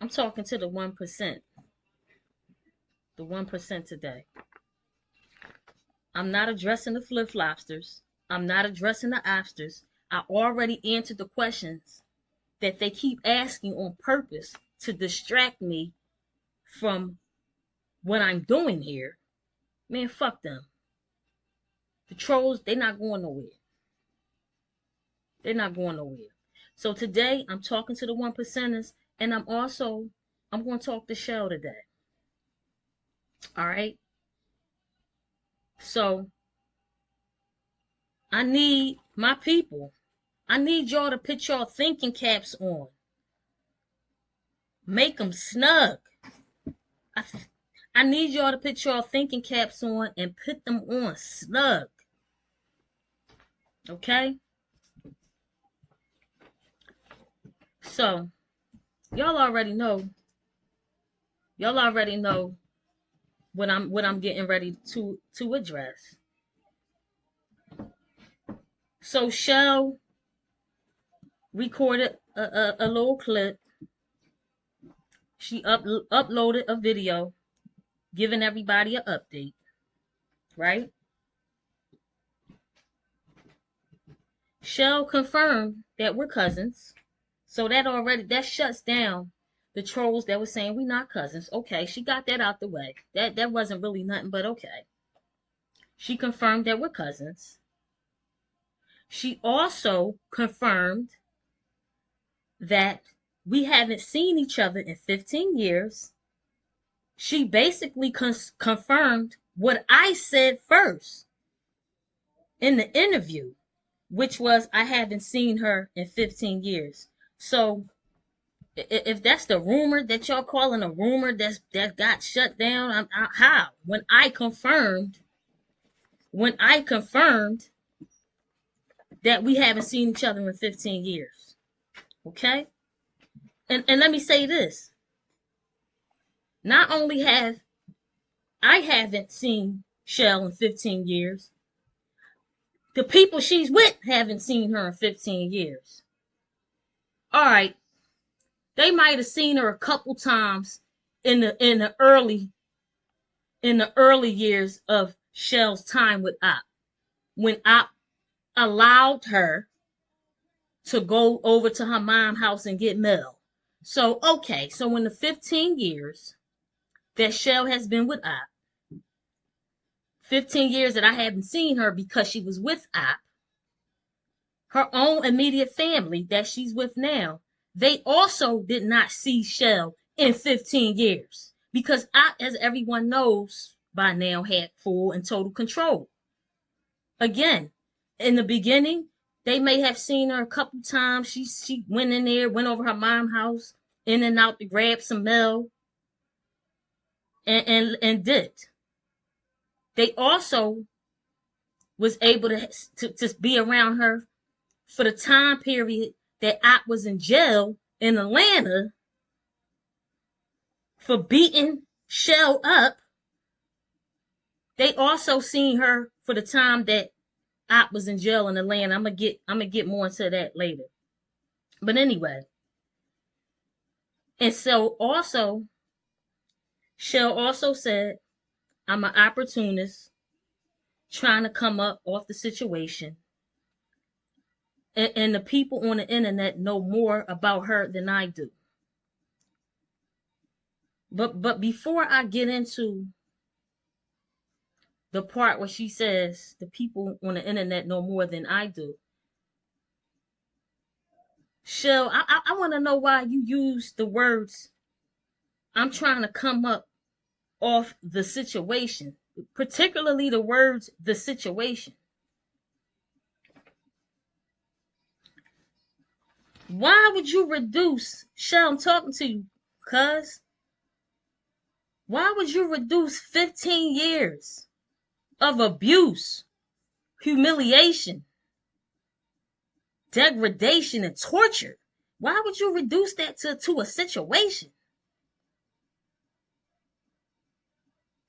I'm talking to the 1%. The 1% today. I'm not addressing the flip flopsters. I'm not addressing the obsters. I already answered the questions that they keep asking on purpose to distract me from what I'm doing here. Man, fuck them. The trolls, they're not going nowhere. They're not going nowhere. So today I'm talking to the 1%ers, and I'm going to talk to Shell today. All right. So I need my people. I need y'all to put y'all thinking caps on. Make them snug. I need y'all to put y'all thinking caps on and put them on snug. Okay? So, y'all already know what I'm getting ready to address. So Shell recorded a little clip. She uploaded a video giving everybody an update, right? Shell confirmed that we're cousins. So that shuts down the trolls that were saying we're not cousins. Okay, she got that out the way. That wasn't really nothing, but okay. She confirmed that we're cousins. She also confirmed that we haven't seen each other in 15 years. She basically confirmed what I said first in the interview, which was I haven't seen her in 15 years. So if that's the rumor that y'all calling a rumor that got shut down, how? When I confirmed that we haven't seen each other in 15 years. Okay? And let me say this. Not only I haven't seen Shell in 15 years, the people she's with haven't seen her in 15 years. All right. They might have seen her a couple times in the early years of Shell's time with Op, when Op allowed her to go over to her mom's house and get mail. So okay, so in the 15 years that Shell has been with Op, 15 years that I haven't seen her because she was with Op, her own immediate family that she's with now, they also did not see Shell in 15 years because Op, as everyone knows by now, had full and total control. Again, in the beginning, they may have seen her a couple times. She went in there, went over her mom's house, in and out to grab some mail, and did. They also was able to be around her for the time period that Op was in jail in Atlanta for beating Shell up. They also seen her for the time that Op was in jail in Atlanta. I'm gonna get more into that later. But anyway, and so also Shell also said, I'm an opportunist trying to come up off the situation. And the people on the internet know more about her than I do. But before I get into the part where she says the people on the internet know more than I do, Shell, I want to know why you use the words I'm trying to come up off the situation, particularly the words the situation. Why would you reduce, Shell, I'm talking to you, cuz. Why would you reduce 15 years of abuse, humiliation, degradation, and torture? Why would you reduce that to a situation?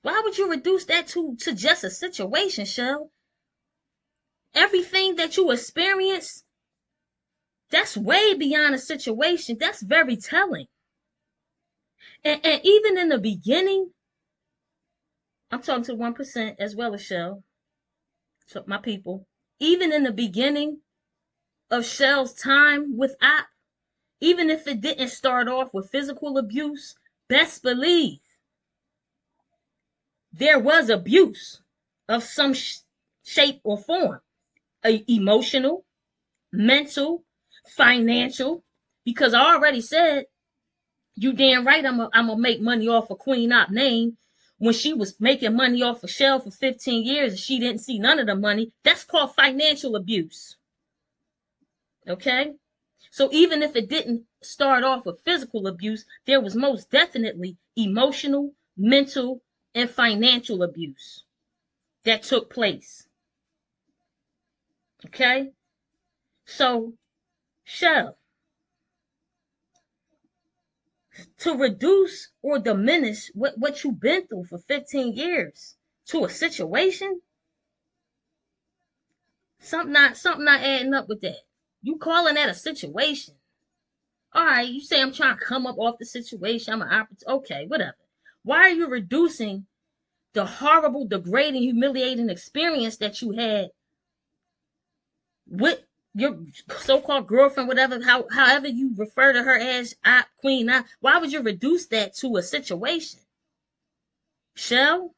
Why would you reduce that to just a situation, Shell? Everything that you experience, that's way beyond a situation. That's very telling. And even in the beginning, I'm talking to 1% as well as Shell, so my people. Even in the beginning of Shell's time with Op, even if it didn't start off with physical abuse, best believe there was abuse of some shape or form, emotional, mental, financial, because I already said, you damn right I'm gonna make money off of Queen Op name. When she was making money off of Shell for 15 years and she didn't see none of the money, that's called financial abuse. Okay? So even if it didn't start off with physical abuse, there was most definitely emotional, mental, and financial abuse that took place. Okay? So, Shell, to reduce or diminish what you've been through for 15 years to a situation, something not adding up with that. You calling that a situation. All right, you say I'm trying to come up off the situation. I'm an opportunity. Okay, whatever. Why are you reducing the horrible, degrading, humiliating experience that you had with your so-called girlfriend, whatever, however you refer to her as, queen? Why would you reduce that to a situation? Shell?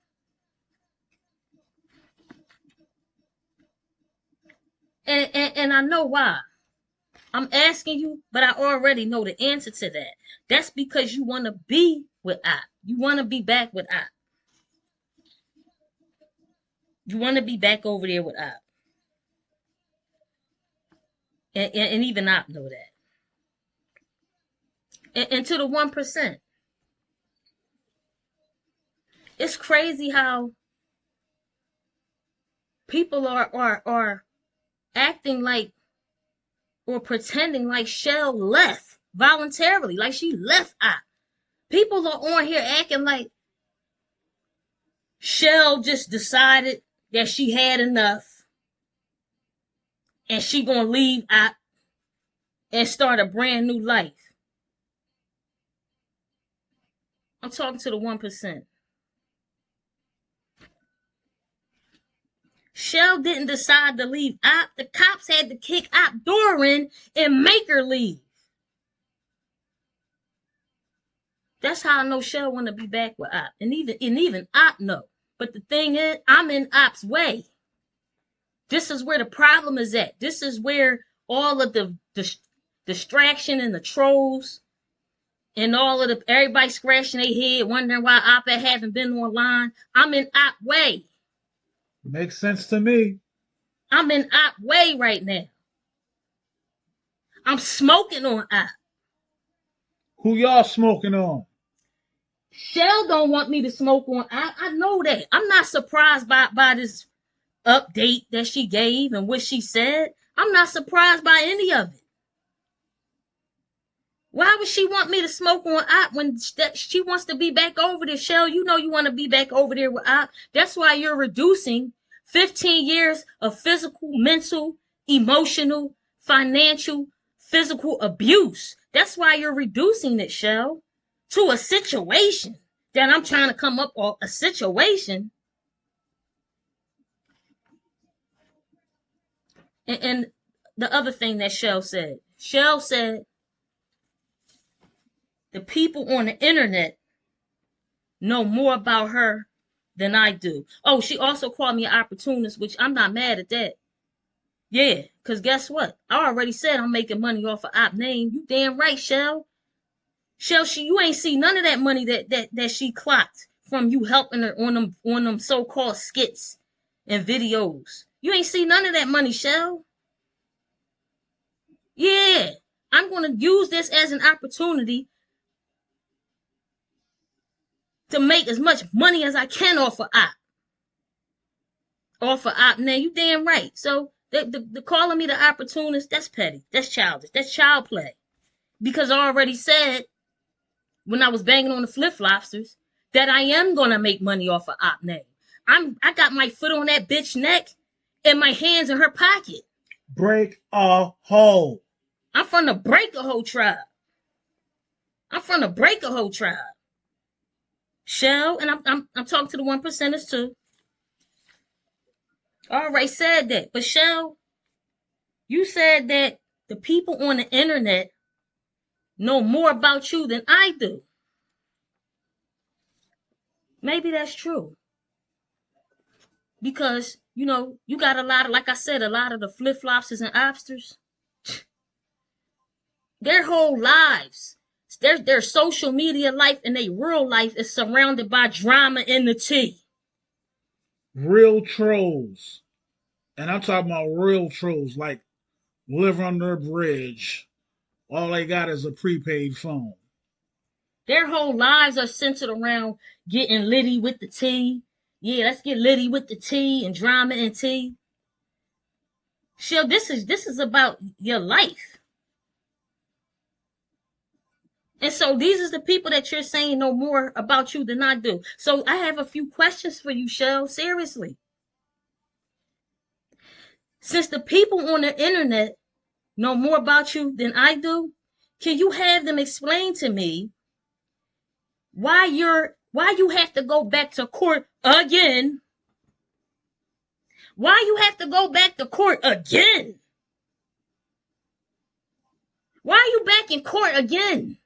And I know why. I'm asking you, but I already know the answer to that. That's because you want to be with Op. You want to be back with Op. You want to be back over there with Op. And even Op know that. And to the 1%, it's crazy how people are acting like or pretending like Shell left voluntarily, like she left Op. People are on here acting like Shell just decided that she had enough and she gonna leave Op and start a brand new life. I'm talking to the 1%. Shell didn't decide to leave Op. The cops had to kick Op door in and make her leave. That's how I know Shell want to be back with Op. And even Op know. But the thing is, I'm in Op's way. This is where the problem is at. This is where all of the distraction and the trolls and all of the everybody scratching their head, wondering why Op haven't been online. I'm in Op way. Makes sense to me. I'm in Op way right now. I'm smoking on Op. Who y'all smoking on? Shell don't want me to smoke on. I know that. I'm not surprised by this update that she gave and what she said. I'm not surprised by any of it. Why would she want me to smoke on Op when she wants to be back over there? Shell, you know you want to be back over there with Op. That's why you're reducing 15 years of physical, mental, emotional, financial, physical abuse. That's why you're reducing it, Shell, to a situation that I'm trying to come up with a situation. And the other thing that Shell said the people on the internet know more about her than I do. Oh, she also called me an opportunist, which I'm not mad at that. Yeah, because guess what? I already said I'm making money off of Op name. You damn right, Shell. Shell, you ain't see none of that money that she clocked from you helping her on them so-called skits and videos. You ain't see none of that money, Shell. Yeah, I'm going to use this as an opportunity to make as much money as I can off of Op. Off of Op name. You damn right. So the calling me the opportunist, that's petty. That's childish. That's child play. Because I already said when I was banging on the flip-flopsters that I am gonna make money off of Op name. I got my foot on that bitch neck and my hands in her pocket. Break a hole. I'm from the break a whole tribe. I'm from the break a whole tribe. Shell, and I'm talking to the 1%ers too. Already said that. But Shell, you said that the people on the internet know more about you than I do. Maybe that's true. Because, you got a lot of, like I said, a lot of the flip-floppers and obsters, their whole lives, their social media life and their real life is surrounded by drama and the tea. Real trolls. And I'm talking about real trolls, like live under a bridge. All they got is a prepaid phone. Their whole lives are centered around getting litty with the tea. Yeah, let's get litty with the tea and drama and tea. Shell, this is about your life. And so these are the people that you're saying know more about you than I do. So I have a few questions for you, Shell. Seriously. Since the people on the internet know more about you than I do, can you have them explain to me why you have to go back to court again? Why you have to go back to court again? Why are you back in court again?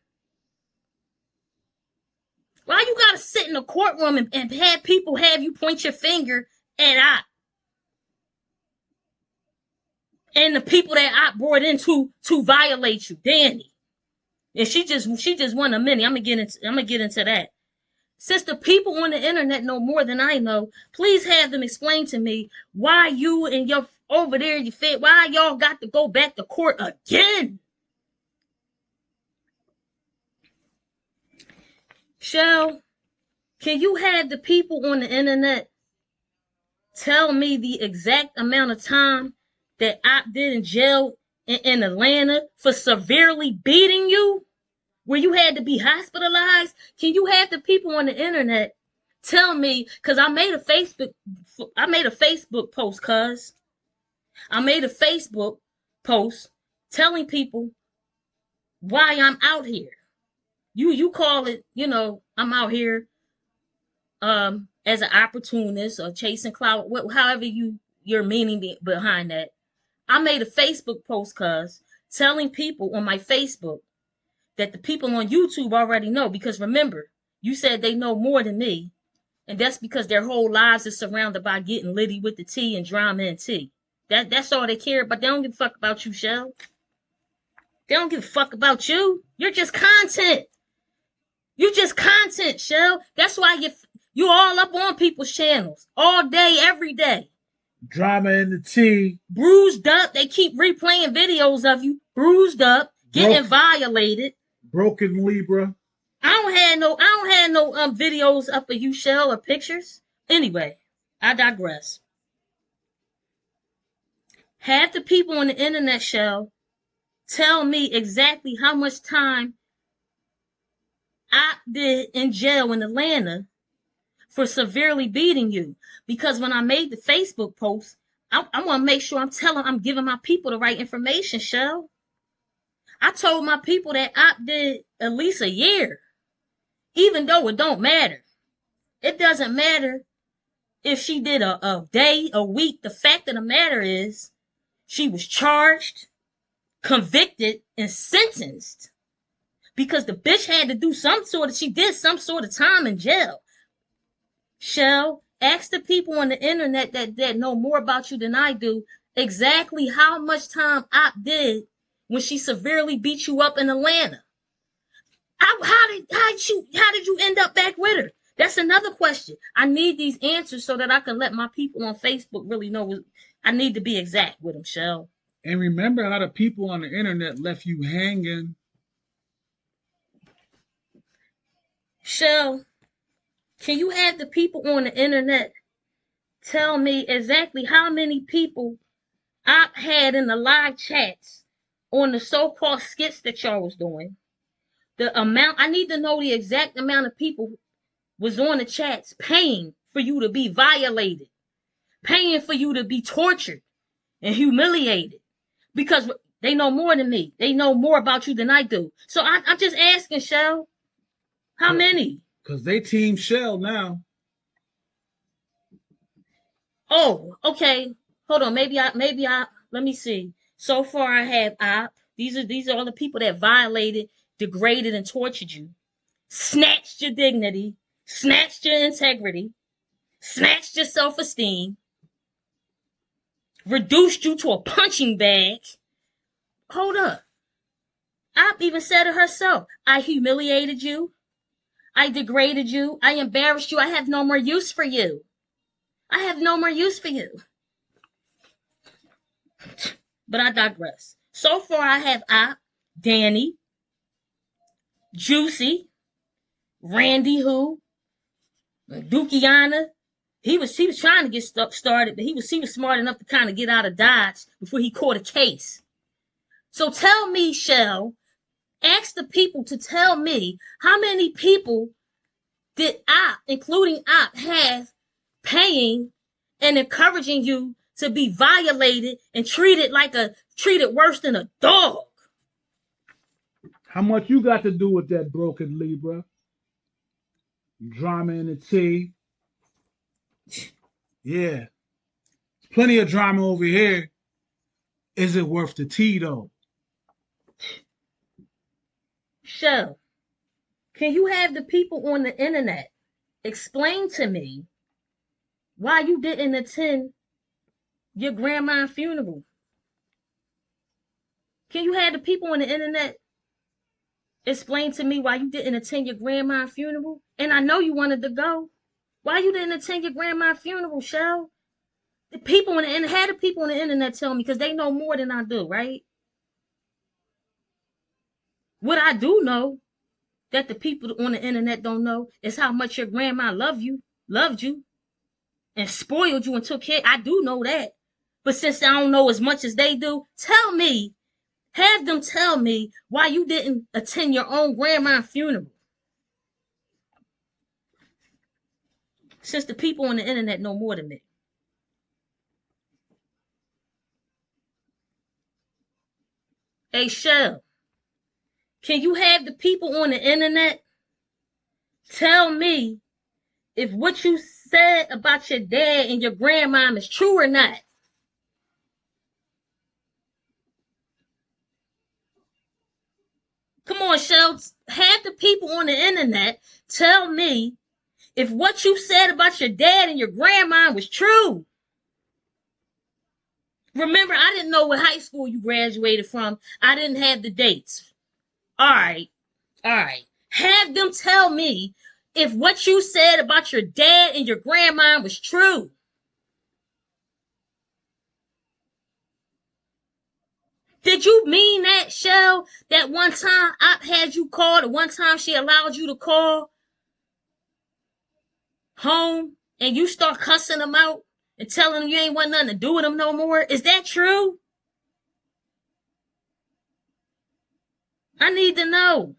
Why you gotta sit in the courtroom and have people have you point your finger at I and the people that I brought in to violate you, Danny? And she just won a minute. I'm gonna get into that. Since the people on the internet know more than I know, please have them explain to me why you and your over there, why y'all got to go back to court again? Shell, can you have the people on the internet tell me the exact amount of time that I did in jail in Atlanta for severely beating you, where you had to be hospitalized? Can you have the people on the internet tell me? Because I made a Facebook post, I made a Facebook post telling people why I'm out here. You call it, I'm out here as an opportunist or chasing clout, however your meaning behind that. I made a Facebook post, telling people on my Facebook that the people on YouTube already know, because remember, you said they know more than me, and that's because their whole lives is surrounded by getting litty with the tea and drama and tea. That's all they care about. They don't give a fuck about you, Shell. They don't give a fuck about you. You're just content. You just content, Shell. That's why you all up on people's channels all day, every day. Drama in the tea. Bruised up. They keep replaying videos of you bruised up, getting violated. Broken Libra. I don't have no videos up of you, Shell, or pictures. Anyway, I digress. Have the people on the internet, Shell, tell me exactly how much time I did in jail in Atlanta for severely beating you. Because when I made the Facebook post, I want to make sure I'm giving my people the right information, Shell. I told my people that I did at least a year, even though it don't matter. It doesn't matter if she did a day, a week. The fact of the matter is she was charged, convicted, and sentenced because the bitch had to do she did some sort of time in jail. Shell, ask the people on the internet that know more about you than I do exactly how much time I did when she severely beat you up in Atlanta. How did you end up back with her? That's another question. I need these answers so that I can let my people on Facebook really know. I need to be exact with them, Shell. And remember how the people on the internet left you hanging. Shell, can you have the people on the internet tell me exactly how many people I had in the live chats on the so-called skits that y'all was doing? The amount, I need to know the exact amount of people was on the chats paying for you to be violated, paying for you to be tortured and humiliated, because they know more than me. They know more about you than I do. So I'm just asking, Shell, how many? Cause they team Shell now. Oh, okay. Hold on. Maybe I let me see. So far I have op. These are all the people that violated, degraded, and tortured you. Snatched your dignity, snatched your integrity, snatched your self-esteem, reduced you to a punching bag. Hold up. Op even said it herself. I humiliated you. I degraded you. I embarrassed you. I have no more use for you. I have no more use for you. But I digress. So far, I have Op, Danny, Juicy, Randy, who, Dukiana. He was trying to get stuff started, but he was smart enough to kind of get out of Dodge before he caught a case. So tell me, Shell, ask the people to tell me how many people did Op, including Op, have paying and encouraging you to be violated and treated worse than a dog. How much you got to do with that broken Libra? Drama in the tea. Yeah. Plenty of drama over here. Is it worth the tea though? Shell, can you have the people on the internet explain to me why you didn't attend your grandma's funeral? Can you have the people on the internet explain to me why you didn't attend your grandma's funeral? And I know you wanted to go. Why you didn't attend your grandma's funeral, Shell? The people on the internet, had the people on the internet tell me because they know more than I do, right? What I do know that the people on the internet don't know is how much your grandma loved you, and spoiled you and took care. I do know that. But since I don't know as much as they do, have them tell me why you didn't attend your own grandma's funeral. Since the people on the internet know more than me. Hey, Shell, can you have the people on the internet tell me if what you said about your dad and your grandma is true or not? Come on, Shell. Have the people on the internet tell me if what you said about your dad and your grandma was true. Remember, I didn't know what high school you graduated from. I didn't have the dates. All right. All right. Have them tell me if what you said about your dad and your grandma was true. Did you mean that, Shell? That one time I had you call, the one time she allowed you to call home and you start cussing them out and telling them you ain't want nothing to do with them no more? Is that true? I need to know.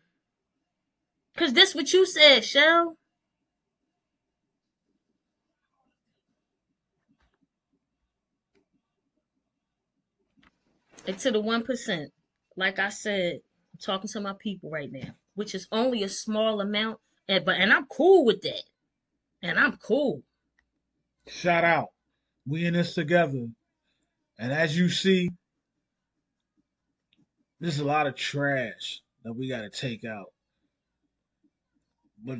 Because this what you said, Shell. And to the 1%, like I said, I'm talking to my people right now, which is only a small amount, and I'm cool with that. And I'm cool. Shout out. We in this together. And as you see, there's a lot of trash that we gotta take out. But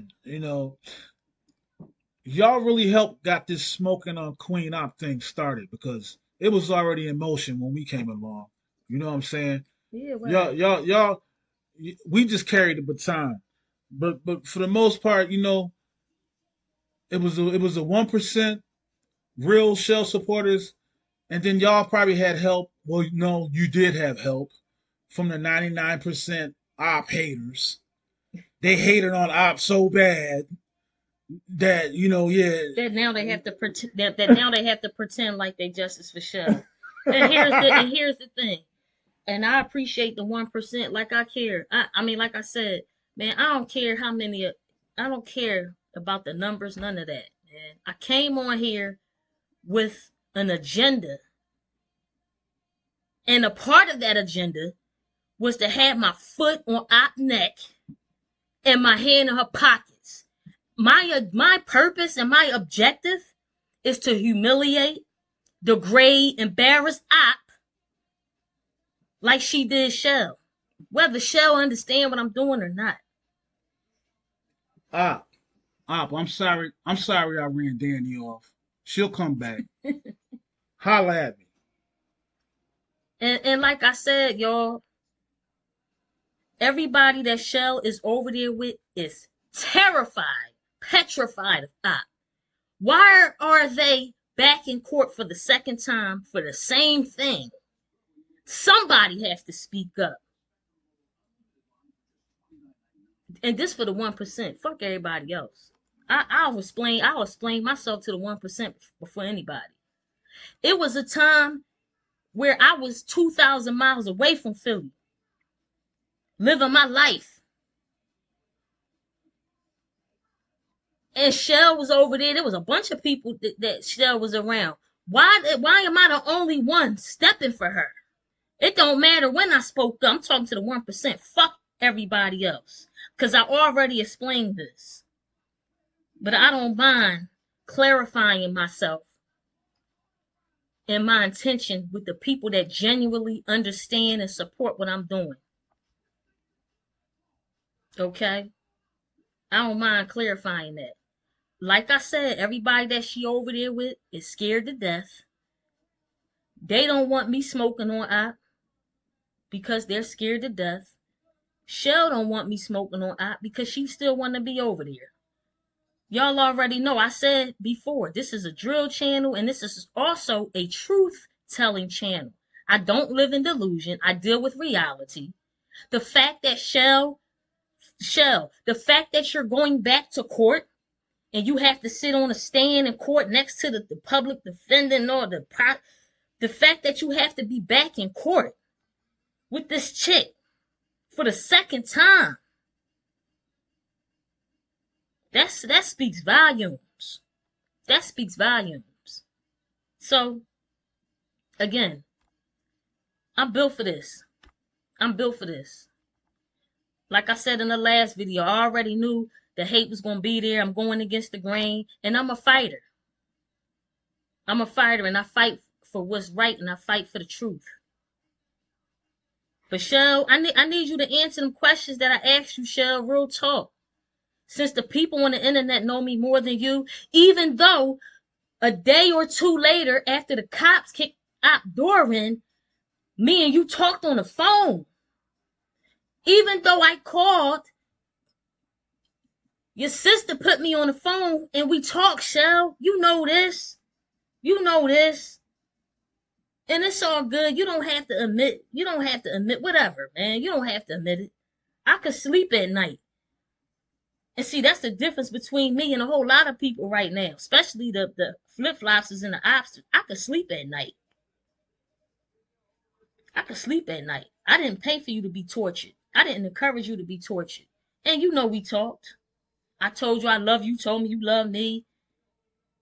y'all really helped got this smoking on Queen Op thing started because it was already in motion when we came along. You know what I'm saying? Yeah, well, Y'all, we just carried the baton. But for the most part, it was a 1% real Shell supporters, and then y'all probably had help. Well, no, you did have help from the 99% Op haters. They hated on Op so bad that yeah. that now they have to pretend that now they have to pretend like they justice for show. And here's the thing. And I appreciate the 1%. Like I care. I mean, like I said, man, I don't care how many. I don't care about the numbers. None of that, man. I came on here with an agenda, and a part of that agenda was to have my foot on Op neck and my hand in her pockets my purpose and my objective is to humiliate, degrade, embarrass Op like she did Shell. Whether Shell understand what I'm doing or not. Op, I'm sorry. I'm sorry I ran Danny off. She'll come back. Holla at me. And like I said, y'all, everybody that Shell is over there with is terrified, petrified of Op. Why are they back in court for the second time for the same thing? Somebody has to speak up. And this for the 1%. Fuck everybody else. I'll explain myself to the 1% before anybody. It was a time where I was 2,000 miles away from Philly, living my life. And Shell was over there. There was a bunch of people that Shell was around. Why am I the only one stepping for her? It don't matter when I spoke up. I'm talking to the 1%. Fuck everybody else. Because I already explained this. But I don't mind clarifying myself and my intention with the people that genuinely understand and support what I'm doing. Okay? I don't mind clarifying that. Like I said, everybody that she over there with is scared to death. They don't want me smoking on Op because they're scared to death. Shell don't want me smoking on Op because she still want to be over there. Y'all already know, I said before, this is a drill channel and this is also a truth-telling channel. I don't live in delusion. I deal with reality. The fact that the fact that you're going back to court and you have to sit on a stand in court next to the public defendant or the fact that you have to be back in court with this chick for the second time, that speaks volumes. That speaks volumes. So, again, I'm built for this. I'm built for this. Like I said in the last video, I already knew the hate was going to be there. I'm going against the grain, and I'm a fighter. I'm a fighter, and I fight for what's right, and I fight for the truth. But Shell, I need you to answer them questions that I asked you, Shell, real talk. Since the people on the internet know me more than you, even though a day or two later, after the cops kicked Op door in, me and you talked on the phone. Even though I called, your sister put me on the phone and we talked, Shell. You know this. You know this. And it's all good. You don't have to admit. Whatever, man. You don't have to admit it. I could sleep at night. And see, that's the difference between me and a whole lot of people right now, especially the flip-floppers and the ops. I could sleep at night. I could sleep at night. I didn't pay for you to be tortured. I didn't encourage you to be tortured. And you know we talked. I told you I love you. You told me you love me.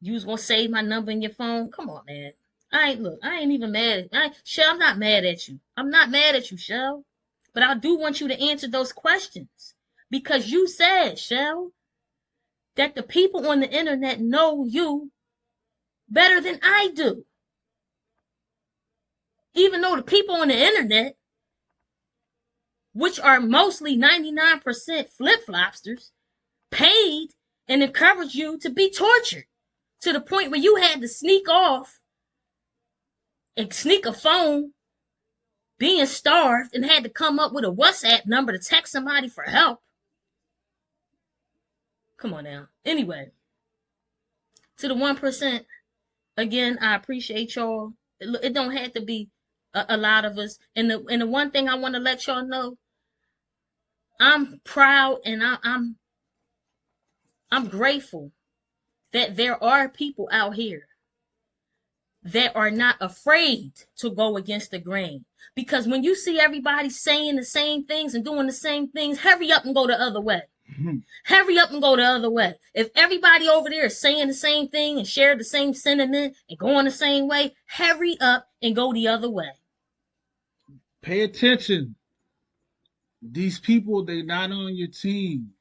You was going to save my number in your phone. Come on, man. I ain't even mad. Shell, I'm not mad at you. I'm not mad at you, Shell. But I do want you to answer those questions. Because you said, Shell, that the people on the internet know you better than I do. Even though the people on the internet, which are mostly 99% flip-flopsters, paid and encouraged you to be tortured to the point where you had to sneak off and sneak a phone, being starved, and had to come up with a WhatsApp number to text somebody for help. Come on now. Anyway, to the 1%, again, I appreciate y'all. It don't have to be a lot of us. And the one thing I want to let y'all know, I'm proud and I'm grateful that there are people out here that are not afraid to go against the grain. Because when you see everybody saying the same things and doing the same things, hurry up and go the other way. Hurry up and go the other way. If everybody over there is saying the same thing and share the same sentiment and going the same way, hurry up and go the other way. Pay attention. These people, they not on your team.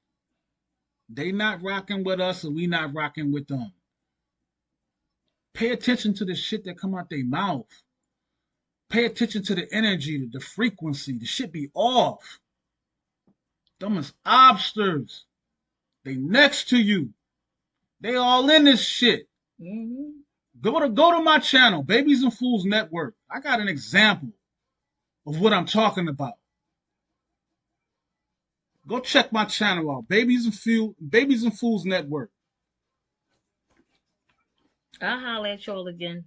They not rocking with us and we not rocking with them. Pay attention to the shit that come out their mouth. Pay attention to the energy, the frequency. The shit be off. Them is obsters. They next to you. They all in this shit. Mm-hmm. Go to my channel, Babies and Fools Network. I got an example of what I'm talking about. Go check my channel out, Babies and Fools Network. I'll holler at y'all again.